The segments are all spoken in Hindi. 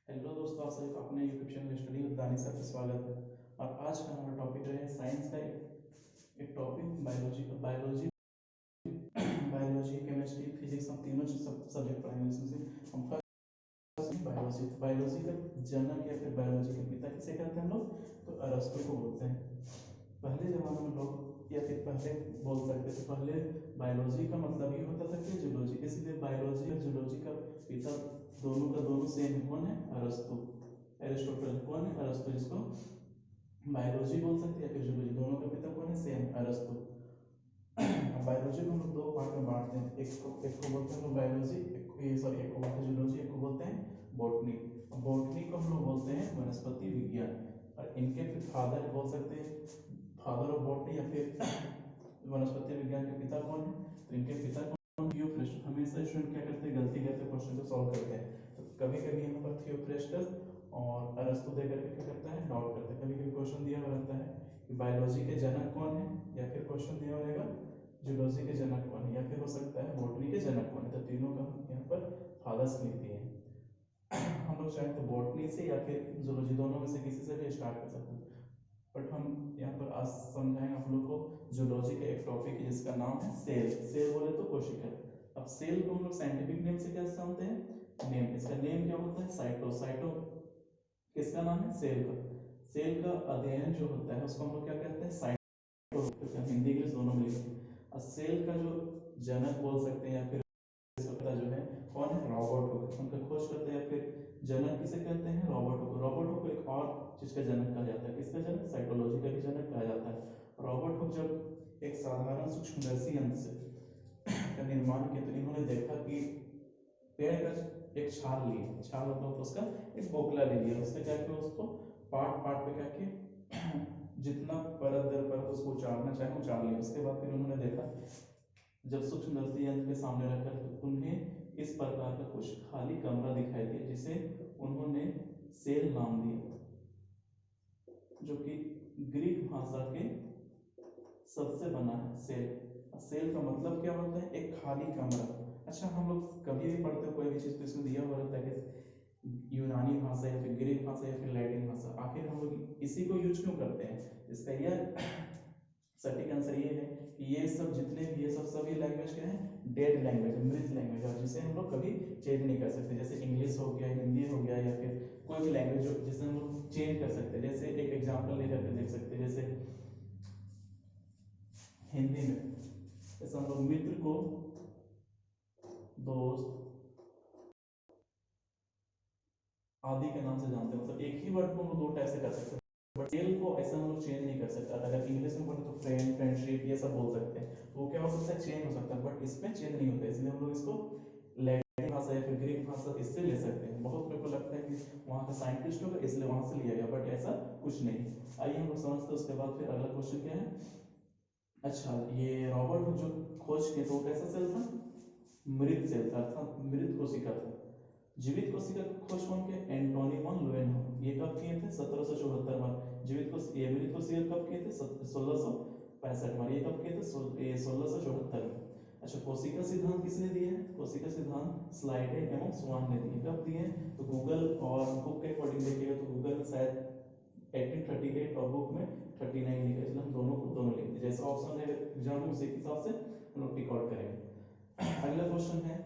हेलो दोस्तों, आप सभी का अपने YouTube channel study with Danish sir पे स्वागत है। और आज का हमारा टॉपिक रहे साइंस का एक टॉपिक बायोलॉजी का। बायोलॉजी बायोलॉजी केमिस्ट्री फिजिक्स हम तीनों सब्जेक्ट पढ़ाएंगे। इसमें से हम फर्स्ट बायोलॉजी। तो बायोलॉजी का जनक या फिर बायोलॉजी के पिता किसे कहते हैं हम लोग? तो अरस्तु को बोलते हैं। पहले जमाने में लोग या फिर पहले बोल सकते थे, पहले बायोलॉजी का मतलब ये होता था कि जूलॉजी, इसलिए बायोलॉजी और जूलॉजी का पिता दोनों का दोनों सेम है। कौन है? अरस्तु, एरिस्टोटल। कौन है? अरस्तु, जिसको बायोलॉजी बोल सकते हैं या फिर जूलॉजी। दोनों का पिता कौन है? सेम, अरस्तु। बायोलॉजी को हम लोग दो पार्ट में बांटते हैं। एक को बोलते हैं बायोलॉजी, एक को बोलते हैं जूलॉजी, एक को बोलते हैं बॉटनी। बॉटनी को हम लोग बोलते हैं वनस्पति विज्ञान। और इनके फिर फादर बोल सकते हैं, फादर ऑफ बॉटनी या फिर वनस्पति विज्ञान के पिता कौन है? तो इनके पिता कौन? थियोफ्रेस्टस। हमेशा स्टूडेंट क्या करते हैं, गलती करते हैं, क्वेश्चन को सॉल्व करते हैं। तो कभी कभी यहाँ पर थियोफ्रेस्टस और अरस्तु दे करके क्या करता है, डाउट करता है। कभी कभी क्वेश्चन दिया हुआ रहता है कि बायोलॉजी के जनक कौन है, या फिर क्वेश्चन दिया हुआ रहेगा जूलॉजी के जनक कौन है, या फिर हो सकता है बॉटनी के जनक कौन है। तो तीनों का हम यहाँ पर फादर्स लिख दिए हैं। हम लोग चाहे तो बॉटनी से या फिर जूलॉजी, दोनों में से किसी से भी स्टार्ट कर सकते हैं। बट हम यहाँ पर आज समझाएंगे आप लोग को जूलॉजी का एक टॉपिक है जिसका नाम है सेल। सेल बोले तो कोशिका। अब सेल को हम लोग साइंटिफिक नेम से क्या जानते हैं? नेम। इसका नेम क्या होता है? साइटो। साइटो किसका नाम है? सेल का। सेल का अध्ययन जो होता है उसको हम लोग क्या कहते हैं? साइटो। क्योंकि हम हिंदी इंग्लिश दोनों में लिखते हैं। और सेल का जो जनक बोल सकते हैं या फिर जो है कौन है? Robert Hooke. उनका खोज करते हैं या फिर जनक किसे कहते हैं? Robert Hooke. रॉबर्ट हुक को एक और चीज का जनक कहा जाता है। किसका जनक? साइकोलॉजी का भी जनक कहा जाता है। रॉबर्ट हुक जब एक साधारण सूक्ष्मदर्शी यंत्र से का निर्माण किया तो इन्होंने देखा कि पेड़ का एक छाल लिए, छाल होता है तो उसका एक बोकला ले लिया, उससे क्या किया, उसको पार्ट पार्ट पे क्या किया, जितना परत दर परत उसको उचाड़ना चाहे उचाड़ लिया। उसके बाद फिर उन्होंने देखा जब सूक्ष्मदर्शी यंत्र के सामने रखकर तो उन्हें इस प्रकार का कुछ खाली कमरा दिखाई दिया जिसे उन्होंने सेल नाम दिया, जो कि ग्रीक भाषा के शब्द से बना है, सेल। सेल का मतलब क्या होता है? एक खाली कमरा। अच्छा, हम लोग कभी भी पढ़ते हो कोई भी चीज तो इसमें दिया हुआ रहता है कि यूनानी भाषा या फिर ग्रीक भाषा या फिर लैटिन भाषा। आखिर हम लोग इसी को यूज क्यों करते हैं? इसका यह सटीक आंसर ये है कि ये सब जितने भी ये सब सभी लैंग्वेज क्या है? डेड लैंग्वेज, मृत लैंग्वेज, और जिसे हम लोग कभी चेंज नहीं कर सकते। जैसे इंग्लिश हो गया, हिंदी हो गया, या फिर कोई भी लैंग्वेज हो जिसे हम लोग चेंज कर सकते हैं। जैसे एक एग्जांपल लेकर के देख सकते हैं, जैसे हिंदी में जैसे हम लोग मित्र को दोस्त आदि के नाम से जानते हैं, मतलब एक ही वर्ड को हम लोग दो टाइप से कर सकते हैं। बट सेल को ऐसा हम लोग चेंज नहीं कर सकते। अगर इंग्लिश में पढ़े तो फ्रेंड, फ्रेंडशिप, ये सब बोल सकते हैं, तो वो क्या हो सकता है? चेंज हो सकता है। बट इसमें चेंज नहीं होता है, इसलिए हम लोग इसको लैटिन भाषा या फिर ग्रीक भाषा इससे ले सकते हैं। बहुत लोगों को लगता है कि वहाँ का साइंटिस्ट होगा इसलिए वहां से लिया गया, बट ऐसा कुछ नहीं। आइए हम लोग समझते हैं। उसके बाद फिर अगला क्वेश्चन क्या है? अच्छा, ये रॉबर्ट हुक जो खोज किए तो वो कैसा सेल था? मृत सेल था, अर्थात मृत कोशिका था। जीवित कोशिका की खोज कौन के? एंटोनी वन लुएनहो। ये कब किए थे? 1774 में। जीवित कोशिका, ये मृत कोशिका कब किए थे? 1665 में। ये कब किए थे? 1674 में। अच्छा, कोशिका सिद्धांत किसने दिए हैं? कोशिका सिद्धांत स्लाइडेन एवं स्वान ने दिए। कब दिए हैं? तो गूगल और बुक के अकॉर्डिंग देखिएगा तो गूगल में शायद 1838 और बुक में 39 लिखा है, इसलिए हम दोनों को दोनों लिख दिए। जैसा ऑप्शन है एग्जाम में उसी के हिसाब से हम लोग टिक आउट करेंगे। अगला क्वेश्चन है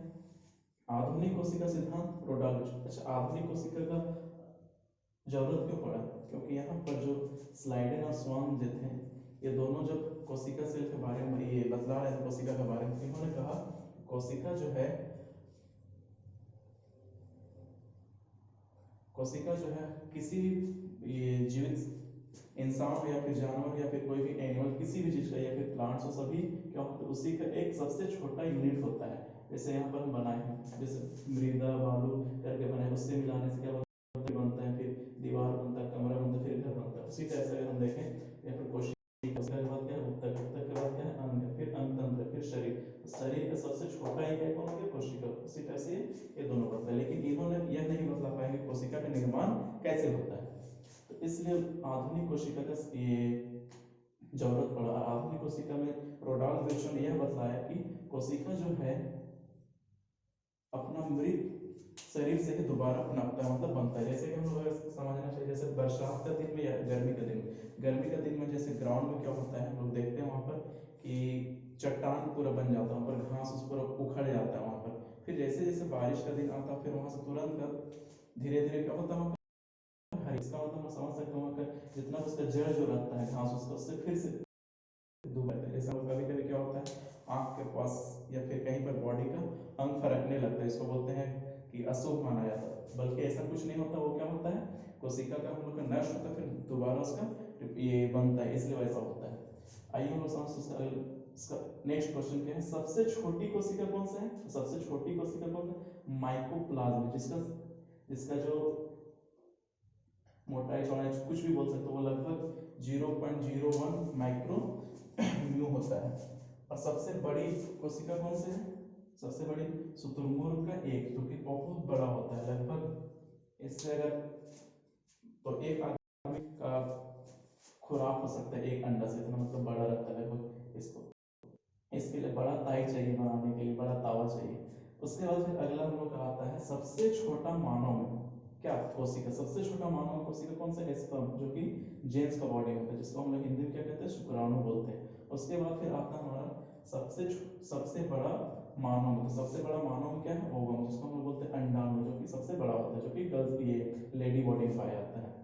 आधुनिक कोशिका सिद्धांत प्रोडक्ट। अच्छा, आधुनिक कोशिका का जरूरत क्यों पड़ा? क्योंकि यहाँ पर जो स्लाइडेन और स्वान जो थे, ये दोनों जब कोशिका सेल के बारे में ये बतला रहे थे कोशिका के बारे में, इन्होंने कहा कोशिका जो है, कोशिका जो है किसी ये जीवित इंसान हो या फिर जानवर या फिर कोई भी एनिमल, किसी भी चीज का या फिर प्लांट्स हो, सभी क्या होता है? उसी का एक सबसे छोटा यूनिट होता है। जैसे यहाँ पर हम बनाए हैं, जैसे मृदा बालू करके बनाए, उससे मिलाने से क्या बनता है? फिर दीवार बनता है, कमरा बनता है, फिर घर बनता है। उसी तरह से अगर हम देखें या फिर कोशिका, उसके बाद क्या है? उत्तक, उत्तक के बाद क्या है? अंग, फिर अंगतंत्र, फिर शरीर। तो शरीर का सबसे छोटा ही है कौन हो गया? कोशिका। उसी तरह से ये दोनों बनता है। लेकिन इन्होंने यह नहीं बतला पाएंगे कोशिका का निर्माण कैसे होता है, तो इसलिए आधुनिक कोशिका का ये जरूरत पड़ा। आधुनिक कोशिका में रोडाल्ड विल्सन ने यह बतलाया कि कोशिका जो है अपना मृत शरीर से ही दोबारा पनपता है, मतलब बनता है। जैसे कि हम लोग अगर समझना चाहिए, जैसे बरसात का दिन में या गर्मी का दिन में, गर्मी का दिन में जैसे ग्राउंड में क्या होता है, हम लोग देखते हैं वहाँ पर कि चट्टान पूरा बन जाता है, वहाँ पर घास उस पूरा उखड़ जाता है वहाँ पर। फिर जैसे जैसे बारिश का दिन आता है, फिर वहाँ से तुरंत धीरे धीरे क्या होता है वहाँ पर हरी, इसका मतलब हम समझ सकते हैं वहाँ का जितना भी उसका जड़ जो रहता है घास उसका, उससे फिर से दूर रहता है। जैसे कभी कभी क्या होता है, आँख के पास या फिर कहीं पर बॉडी का अंग फरकने लगता है, इसको बोलते हैं कि अशुभ माना जाता है, बल्कि ऐसा कुछ नहीं होता। वो क्या होता है, कोशिका का हम लोग का नष्ट होता है, फिर दोबारा उसका ये बनता है, इसलिए वैसा होता है। आइए हम लोग समझ इसका नेक्स्ट क्वेश्चन क्या है, सबसे छोटी कोशिका कौन सा है? तो सबसे छोटी कोशिका कौन सा? माइकोप्लाज्म, जिसका जिसका जो मोटाई चौड़ाई कुछ भी बोल सकते हो, वो लगभग 0.01 माइक्रो म्यू होता है। और सबसे बड़ी कोशिका कौन सी है? सबसे बड़ी शुतुरमुर्ग का एक, जो कि बहुत बड़ा होता है, लगभग इससे अगर तो एक आदमी का खुराक हो सकता है एक अंडा से, इतना मतलब बड़ा रहता है लगभग। इसके लिए बड़ा ताई चाहिए, बनाने के लिए बड़ा तावा चाहिए। उसके बाद फिर अगला हम लोग का आता है सबसे छोटा मानव में क्या कोशिका, सबसे छोटा मानव कोशिका कौन सा है? स्पर्म, जो कि जेंस का बॉडी होता है, जिसको हम लोग हिंदी में क्या कहते हैं? शुक्राणु बोलते हैं। उसके बाद फिर आता है हमारा सबसे बड़ा मानव में। तो सबसे बड़ा मानव में क्या है? ओवम, जिसको हम लोग बोलते हैं अंडाणु, जो कि सबसे बड़ा होता है, जो कि गर्ल्स ये लेडी बॉडी में पाया जाता है।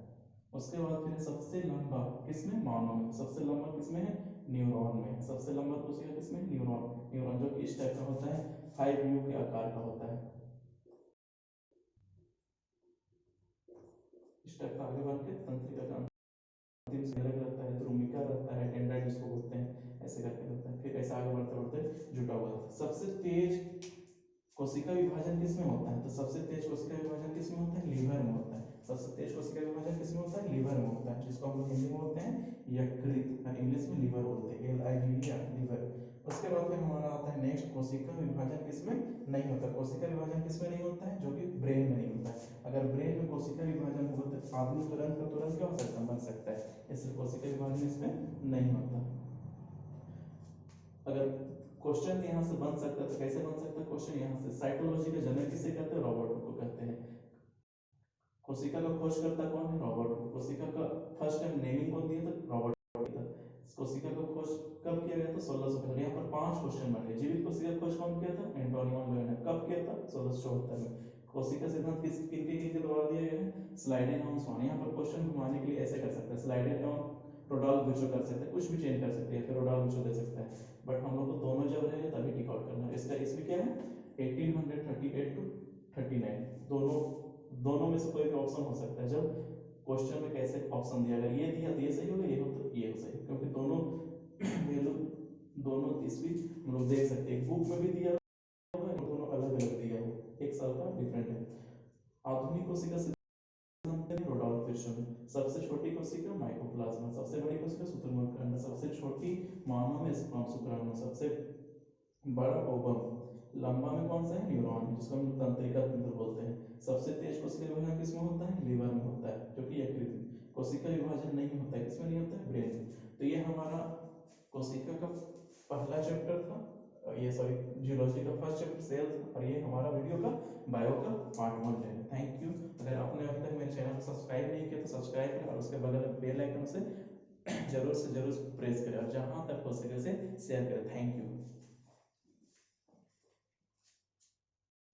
उसके बाद फिर सबसे लंबा किसमें? मानव में। सबसे लंबा किसमें है? न्यूरॉन में। सबसे लंबा कोशिका किसमें है? न्यूरॉन। न्यूरॉन जो कि इस टाइप का होता है, 5U के आकार का होता है, इस टाइप का आगे बढ़ के तंत्रिका का अंतिम से अलग रहता है, ध्रुमिका रहता है, डेंड्राइट जिसको बोलते हैं, ऐसे करके रहता है। फिर ऐसे आगे बढ़ते बढ़ते जुटा हुआ रहता है। सबसे तेज कोशिका विभाजन किसमें होता है? तो सबसे तेज कोशिका विभाजन किसमें होता है? लीवर में होता है। सबसे तेज कोशिका विभाजन किसमें होता है? लीवर में होता है, जिसको हम लोग हिंदी में बोलते हैं यकृत, और इंग्लिश में लीवर बोलते हैं, LIVER, लीवर। उसके बाद फिर हमारा आता है नेक्स्ट, कोशिका विभाजन किसमें नहीं होता? कोशिका विभाजन किसमें नहीं होता है? जो कि ब्रेन में नहीं होता है। अगर ब्रेन में कोशिका विभाजन होगा तो आदमी तुरंत का तुरंत क्या हो सकता है? बन सकता है, इसलिए कोशिका विभाजन इसमें नहीं होता। अगर क्वेश्चन यहाँ से बन सकता है तो कैसे बन सकता है क्वेश्चन? यहाँ से साइकोलॉजी का जनक किसे कहते हैं? रॉबर्ट को कहते हैं। कोशिका का खोजकर्ता कौन है? रॉबर्ट। कोशिका का फर्स्ट टाइम नेमिंग कौन दिया था? रॉबर्ट था। कोशिका का खोज कब किया गया था? 1675। यहाँ पर 5 क्वेश्चन बन गए। जीवित कोशिका खोज कौन किया था? Antony von lavender. कब किया था? 1674 में। कोशिका सिद्धांत किनके किनके द्वारा दिया गया है? स्लाइडेन एवं स्वान। यहाँ पर क्वेश्चन घुमाने के लिए ऐसे कर सकते हैं, स्लाइडेन एवं रोडॉल्फ विचो कर सकते हैं, कुछ भी चेंज कर सकते हैं, फिर रोडॉल्फ विचो दे सकते हैं। बट हम लोग को दोनों जब रहेगा तभी टिक आउट करना है। इसका इसमें क्या है? 1838 टू 39, दोनों दोनों में से कोई भी ऑप्शन हो सकता है। जब क्वेश्चन में कैसे ऑप्शन दिया, अगर ये दिया तो ये सही होगा, ये हो तो ये हो सही, क्योंकि दोनों वैल्यू दोनों ईस्वी हम लोग देख सकते हैं। बुक में भी दिया हुआ है, दोनों अलग अलग दिया हुआ है, एक साल का डिफरेंट है। आधुनिक कोशिका सिद्धांत रोडॉल्फ विर्शो में। सबसे छोटी कोशिका माइकोप्लाज्मा, सबसे बड़ी कोशिका शुतुरमुर्ग का अंडा, सबसे छोटी मानव में स्पर्म, शुक्राणु, सबसे बड़ा ओवम, लंबा में कौन सा है? न्यूरॉन, जिसको हम तंत्रिका तंत्र बोलते हैं। सबसे तेज कोशिका विभाजन किसमें होता है? लीवर में होता है, जो कि यकृत में। कोशिका विभाजन नहीं होता है, किसमें नहीं होता है? ब्रेन में। तो ये हमारा कोशिका का पहला चैप्टर था, ये सॉरी जियोलॉजी का फर्स्ट चैप्टर सेल था, और ये हमारा वीडियो का बायो का पार्ट 1 है। Thank you. अगर आपने अभी तक मेरे चैनल को सब्सक्राइब नहीं किया तो सब्सक्राइब करें, और उसके बगल में बेल आइकन से जरूर प्रेस करें, और जहां तक हो सके उसे शेयर करें। Thank you.